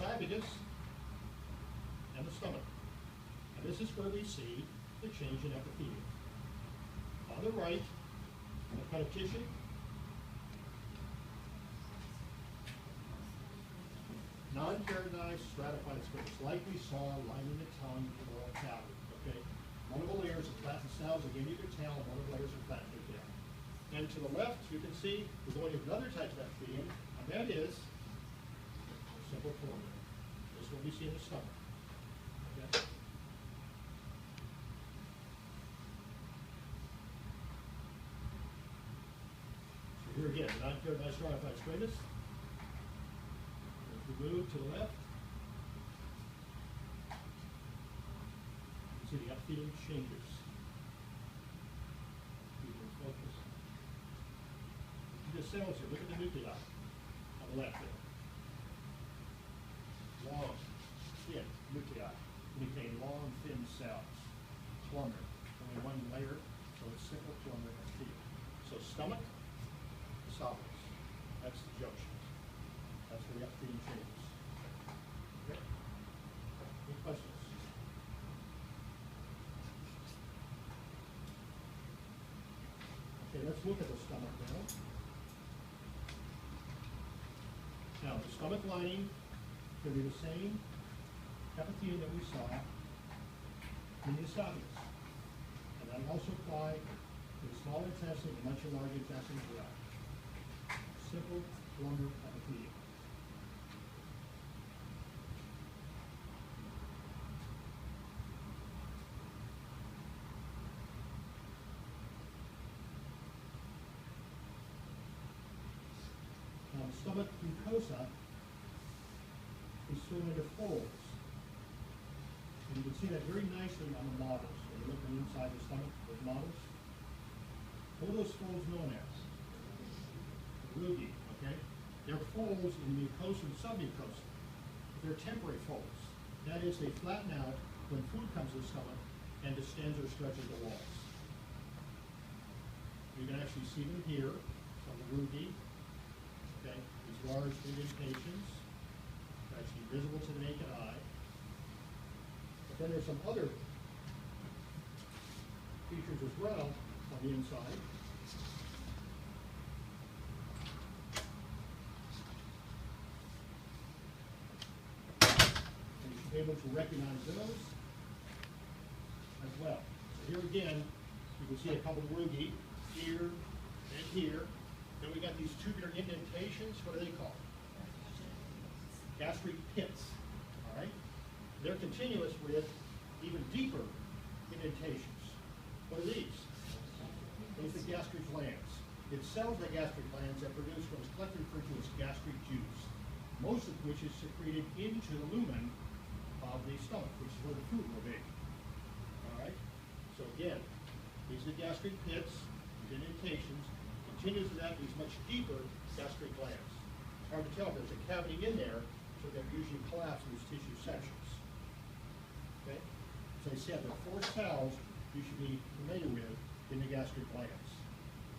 esophagus and the stomach. And this is where we see the change in epithelium. On the right, the cut of tissue. Non-keratinized stratified squamous, like we saw lining the tongue and oral cavity. Okay, one of the layers of flattened cells, again you can tell one of the layers are flattened again. And to the left, you can see we're going to another type of epithelium, and that is simple columnar. This is what we see in the stomach. Okay. So here again, non-keratinized stratified squamous. As we move to the left, you can see the epithelium changes. Focus. The cells here, look at the nuclei on the left there. Long, thin nuclei contain long, thin cells. Columnar, only one layer, so it's simple columnar epithelium. So stomach, esophagus, that's the junction. That's where the epithelium changes. Okay? Any questions? Okay, let's look at the stomach now. Now, the stomach lining can be the same epithelium that we saw in the esophagus. And that will also apply to the small intestine and much large intestine as well. Simple columnar epithelium. Now, the stomach mucosa is thrown into folds. And you can see that very nicely on the models. When you look on the inside of the stomach, those models. What are those folds known as? Rugae, okay? They're folds in mucosa and submucosa. They're temporary folds. That is, they flatten out when food comes to the stomach and distends or stretches the walls. You can actually see them here on the rugae. Okay, these large indentations are actually visible to the naked eye. But then there's some other features as well on the inside. And you should be able to recognize those as well. So here again, you can see a couple of rugae here and here. Then we got these tubular indentations. What are they called? Gastric pits. All right? They're continuous with even deeper indentations. What are these? These are gastric glands. It cells the gastric glands that produce what is collectively referred to as gastric juice, most of which is secreted into the lumen of the stomach, which is where the food will be. All right? So again, these are the gastric pits, these indentations. Continues to that, these much deeper gastric glands. It's hard to tell if there's a cavity in there, so they're usually collapsed in these tissue sections. Okay? So I said there are 4 cells you should be familiar with in the gastric glands.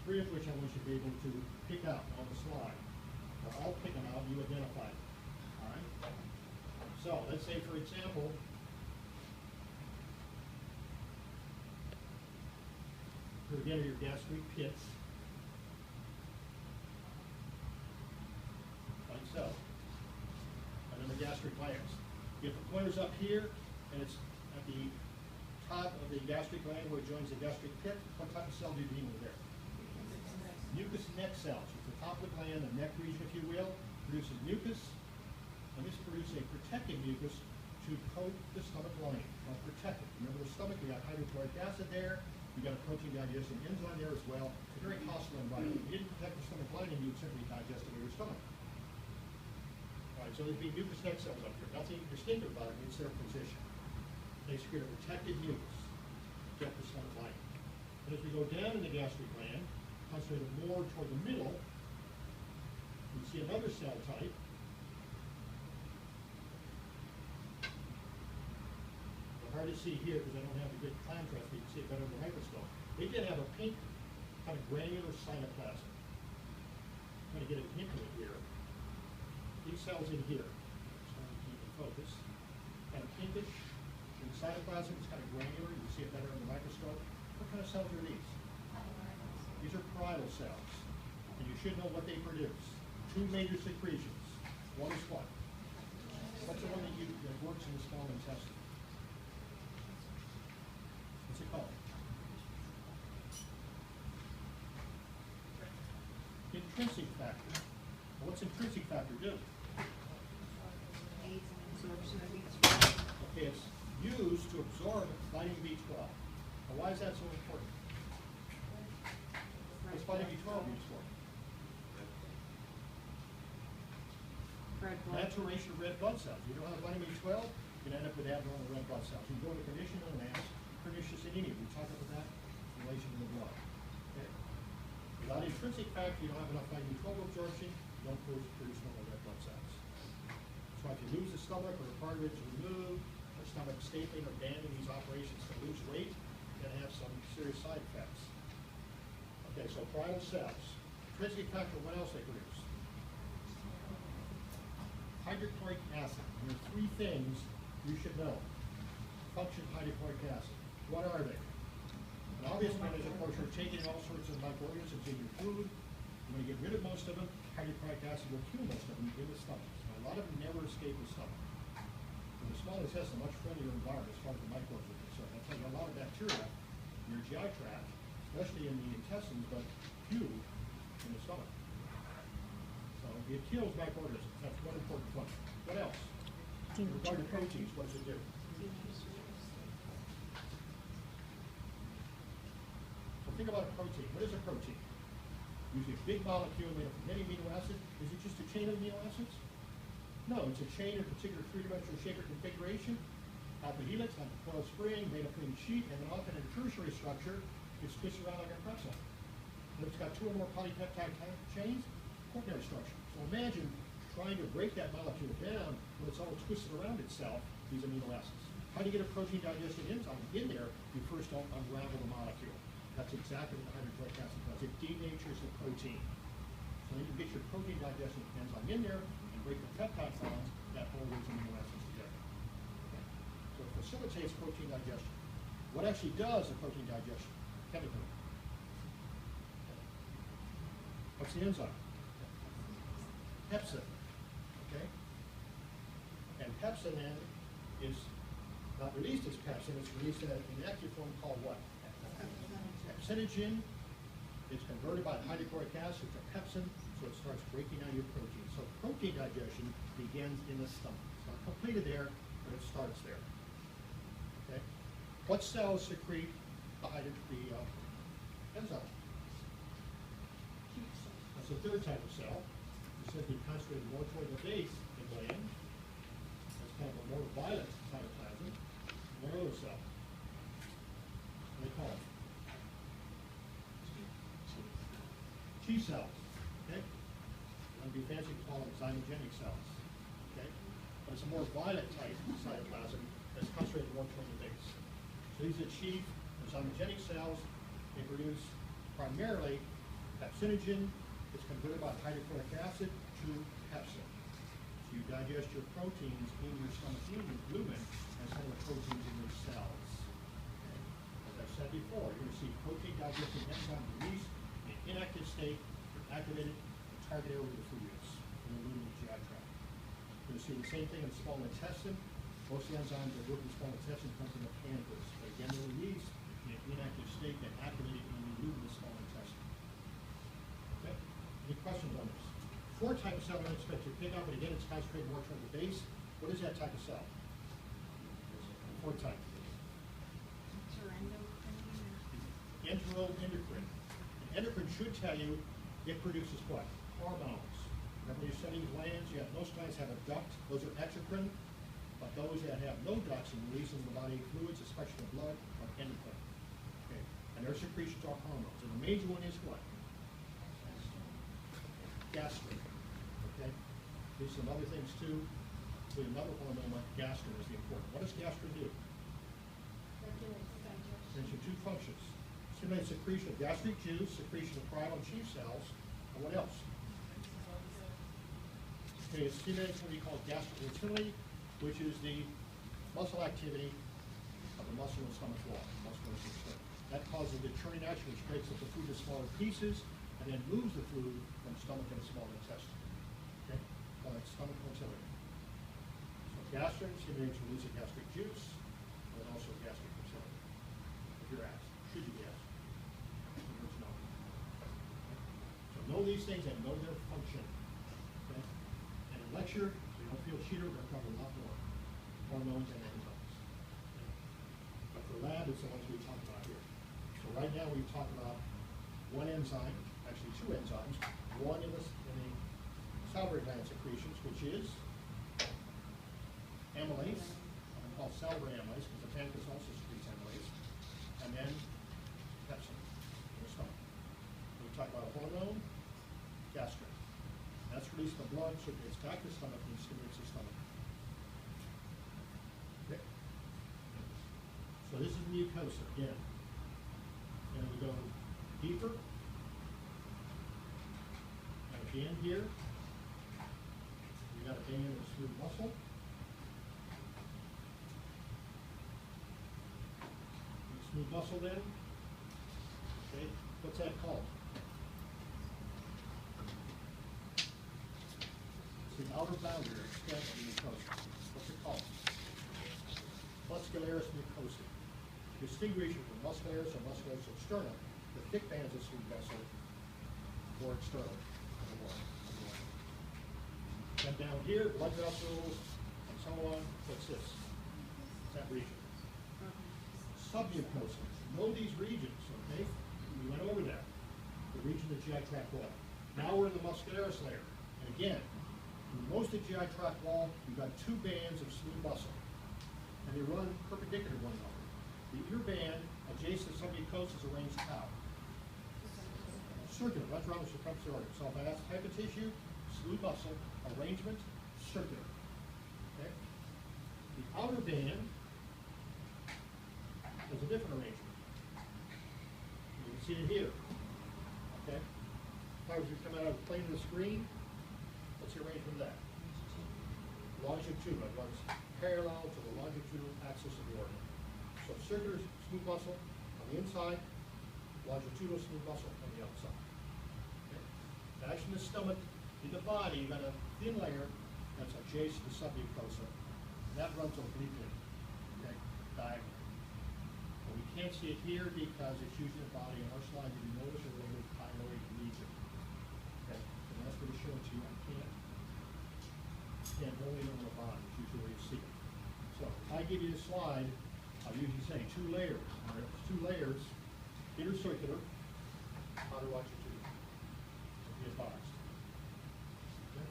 3 of which I want you to be able to pick out on the slide. I'll pick them out and you identify them. All right? So let's say, for example, here again are your gastric pits. Like so. And then the gastric glands. If the pointer's up here, and it's at the top of the gastric gland where it joins the gastric pit, what type of cell do you deem over there? Mucous neck cells. It's the top of the gland, the neck region, if you will, produces mucus, and this produces a protective mucus to coat the stomach lining. Now, protect it. Remember the stomach, we got hydrochloric acid there, we got a protein digesting enzyme there as well. It's a very hostile environment. If you didn't protect the stomach lining, you would simply digest it in your stomach. All right, so there'd be mucous neck cells up here. Nothing distinctive about it, it's their position. They secrete a protected mucus to protect the stomach lining. And as we go down in the gastric gland, concentrated more toward the middle, you see another cell type. They're hard to see here because I don't have a good contrast, but you can see it better under the microscope. They did have a pink, kind of granular cytoplasm. I'm going to get a hint of it here. These cells in here. So I'm going to keep focus, kind of pinkish. In the cytoplasm, it's kind of granular. You can see it better in the microscope. What kind of cells are these? These are parietal cells, and you should know what they produce. Two major secretions. One is what? What's the one that works in the small intestine? What's it called? Intrinsic factor. Well, what's intrinsic factor do? Okay, it's used to absorb vitamin B12. Now, why is that so important? What's vitamin B12 used for? Maturation of red blood cells. You don't have vitamin B12, you can end up with abnormal red blood cells. You go to a condition known as pernicious anemia. We talked about that in relation to the blood. Okay? Without intrinsic factor, you don't have enough vitamin B12 absorption, you don't produce normal red blood cells. So if you lose the stomach or the cartilage is removed, or stomach stapling or banding, these operations to lose weight, you're going to have some serious side effects. Okay, so parietal cells. Intrinsic factor, what else they produce? Hydrochloric acid. And there are three things you should know. Function of hydrochloric acid. What are they? An obvious one is, of course, you're taking all sorts of microorganisms in your food. When you get rid of most of them, hydrochloric acid will kill most of them in the stomach. So a lot of them never escape the stomach. And the small intestine is a much friendlier environment as far as the microbes are concerned. That's why you have a lot of bacteria in your GI tract, especially in the intestines, but few in the stomach. So it kills microorganisms. That's one important function. What else? In regard to proteins, what does it do? So think about a protein. What is a protein? Usually a big molecule made up of many amino acids. Is it just a chain of amino acids? No, it's a chain of particular three-dimensional shape or configuration. Alpha helix, like a coiled spring, made up in a sheet, and then often in a tertiary structure, it's twisted around like a pretzel. And if it's got two or more polypeptide chains, quaternary structure. So imagine trying to break that molecule down when it's all twisted around itself, these amino acids. How do you get a protein digestion enzyme in there? You first don't unravel the molecule. That's exactly what the hydrochloric acid does. It denatures the protein. So then you get your protein digestion enzyme in there and break the peptide bonds that hold those amino acids together. Okay. So it facilitates protein digestion. What actually does the protein digestion chemically? What's the enzyme? Pepsin. Okay? And pepsin then is not released as pepsin, it's released in an active form called what? Pepsinogen. It's converted by hydrochloric acid to pepsin, so it starts breaking down your protein. So protein digestion begins in the stomach. It's not completed there, but it starts there. Okay? What cells secrete the enzyme? That's the third type of cell. It's simply concentrated more toward the base of the gland. That's kind of a more violet cytoplasm. What other cell? What do they call it? T cells. Okay? It'd be fancy to call them zymogenic cells. Okay? But it's a more violet type cytoplasm that's concentrated more toward the base. So these are chief zymogenic cells. They produce primarily pepsinogen. It's converted by hydrochloric acid to pepsin. So you digest your proteins in your stomach lumen as well as proteins in your cells. Okay. As I said before, you're going to see protein digesting enzyme released in inactive state or activated in the target area of the food use in the lumen of the GI tract. You're going to see the same thing in the small intestine. Most of the enzymes that work in the small intestine come from the pancreas. But again, they're released in an inactive state and activated in the lumen of the small intestine. Okay? Any questions on this? Fourth type of cell I expect you to pick up, and again, it's concentrated more toward the base. What is that type of cell? Fourth type. Enteroendocrine. And endocrine should tell you it produces what? Hormones. Remember you're studying glands, you have, most glands have a duct, those are exocrine, but those that have no ducts and release in the body fluids, especially the blood, are endocrine. Okay. And their secretions are hormones. And the major one is what? Gastrin. Okay? There's some other things too. So another hormone like gastrin is the important. What does gastrin do? There's your two functions. Stimulate secretion of gastric juice, secretion of parietal and chief cells, and what else? Okay, it stimulates what we call gastric motility, which is the muscle activity of the muscle and stomach wall, muscular system. That causes the churning action, which breaks up the food into smaller pieces and then moves the food from stomach into small intestine. Okay? Called stomach motility. So gastric stimulates release of gastric juice, and also gastric motility. If you're asked, should you be asked? The answer is no. Okay? So know these things and know their function. Okay? And in lecture, so you don't feel cheated, we're going to cover a lot more hormones and enzymes. Okay? But for lab, it's the ones we talk about here. So right now we've talked about one enzyme, actually two enzymes, one in the salivary gland secretions, which is amylase, I'm called salivary amylase because the pancreas also secretes amylase, and then pepsin in the stomach. When we talk about a hormone, gastrin. That's released in the blood, circulates back to the stomach, and stimulates the stomach. Okay. So this is mucosa again. And we go deeper. And at the end here, we got a band of smooth muscle. Smooth muscle then. Okay, what's that called? It's the outer boundary or extent of the mucosa. What's it called? Muscularis mucosa. Distinguishing from muscularis or muscularis externa, the thick bands of smooth muscle, or external. Then down here, blood vessels, and so on. What's this? That region. Submucosa. Know these regions, okay? We went over that. The region of the GI tract wall. Now we're in the muscularis layer. And again, in most of the GI tract wall, you've got two bands of smooth muscle. And they run perpendicular to one another. The ear band adjacent to submucosa is arranged how? Circular. Runs around the circumference of the organ. So if I ask type of tissue, smooth muscle, arrangement, circular. Okay? The outer band is a different arrangement. You can see it here. Okay? If I was to come out of the plane of the screen, what's the arrangement of that? Longitudinal. It runs parallel to the longitudinal axis of the organ. So circular smooth muscle on the inside, longitudinal smooth muscle on the outside. Okay? Back in the stomach, in the body, you've got a thin layer that's adjacent to submucosa, and that runs obliquely, okay, diagonally. But we can't see it here because it's usually the body. In our slide, if you notice a little thyroid region. Okay, and that's what it's showing to you. I can't only know the body. It's usually where you see it. So if I give you a slide, I'll usually say two layers. All right, two layers, intercircular, outer longitudinal. Be advised. Okay.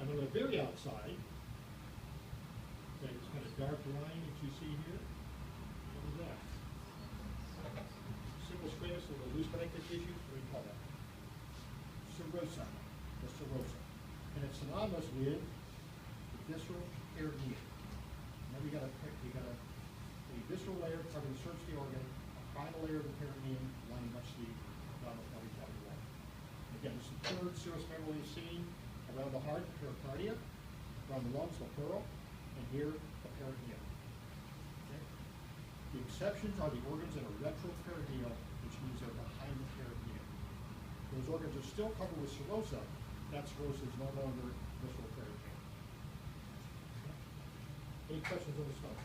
And on the very outside, okay, it's kind of dark line that you see here. What is that? Simple squamous with a loose connective tissue. What do you call that? Serosa. The serosa. And it's synonymous with the visceral peritoneum. Now you got a visceral layer covering the surface of the organ, a final layer of the peritoneum lining much the abdominal cavity wall. Again, this is the third serous membrane we've seen around the heart, the pericardia, around the lungs, the pleural, and here, the peritoneum. Okay? The exceptions are the organs that are retroperitoneal, which means they're behind the peritoneum. Those organs are still covered with serosa. That serosa is no longer visceral peritoneum. Okay? Any questions on this stuff?